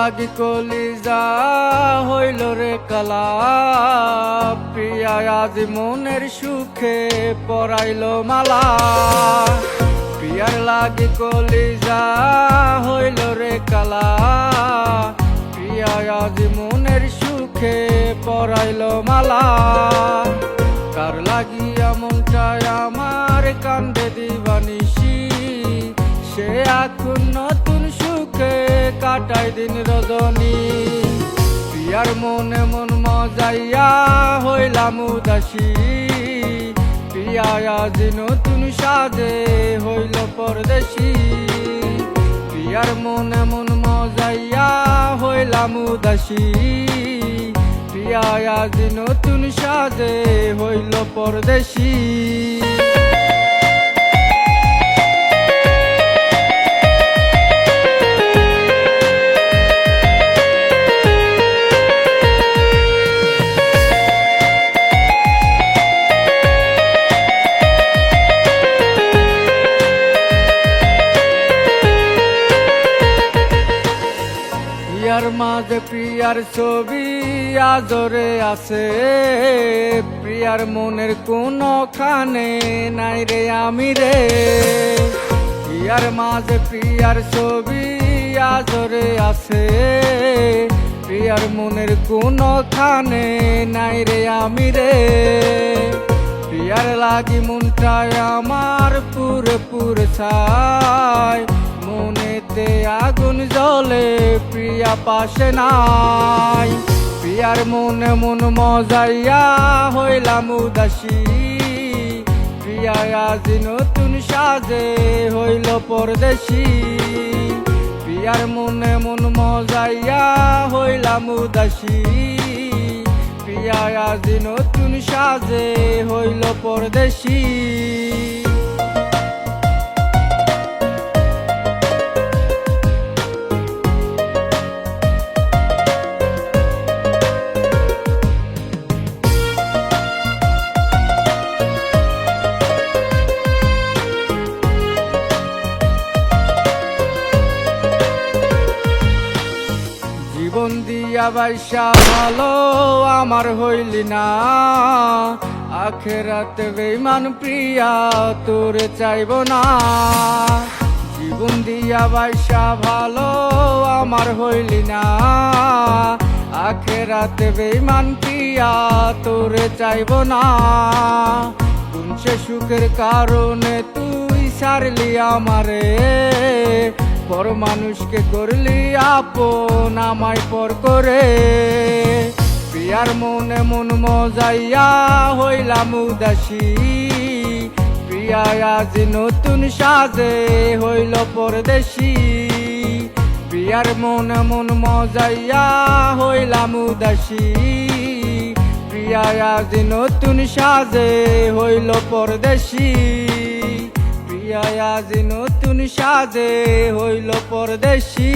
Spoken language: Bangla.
লাগি কলিজা হইল রে কালা, প্রিয়া আজ মনের সুখে পরাইল মালা। প্রিয়ার লাগি কলিজা হইল রে কালা, প্রিয়া আজ মনের সুখে পরাইল মালা। কার লাগিয়া মনটায় আমার কান্দে দিবানিসি, সে এখন নতুন সুখে কাটায় দিন রজনী। প্রিয়ার মনে মন মজাইয়া হইলাম উদাসী, প্রিয়া আজ নতুন সাজে হইল পরদেশী। প্রিয়ার মনে মন মজাইয়া হইলাম উদাসী, প্রিয়া আজ নতুন সাজে হইল পরদেশী। প্রিয়ার মাঝে প্রিয়ার ছবি আজরে আছে, প্রিয়ার মনের কোনখানে নাই রে আমি রে। প্রিয়ার মাঝে প্রিয়ার ছবি আজরে আছে, প্রিয়ার মনের কোনখানে নাই রে আমি রে। প্রিয়ার লাগি মনটায় আমার পুরে পুরে ছাই, মনেতে আগুন জ্বলে প্রিয়া পাশে নাই। প্রিয়ার মনে মন মজাইয়া হইলাম উদাসী, প্রিয়া আজ নতুন সাজে হইল পরদেশী। প্রিয়ার মনে মন মজাইয়া হইলাম উদাসী, প্রিয়া আজ নতুন সাজে হইল পরদেশী। জীবন দিয়া বাইসা ভালো আমার হইলি না, আখেরাতে বেঈমান প্রিয়া তোরে চাইব না। জীবন দিয়া বাইসা ভালো আমার হইলি না, আখেরাতে বেঈমান প্রিয়া তোরে চাইব না। কোন সে সুখের কারণে তুই ছাড়লি আমারে, পর মানুষকে করলি আপন আমায় পর করে। প্রিয়ার মনে মন মজাইয়া হইলাম উদাসী, প্রিয়া আজ নতুন সাজে হইল পরদেশী। প্রিয়ার মনে মন মজাইয়া হইলাম উদাসী, প্রিয়া আজ নতুন সাজে হইল পরদেশী। প্রিয়া আজ নতুন সাজে হইল পরদেশী।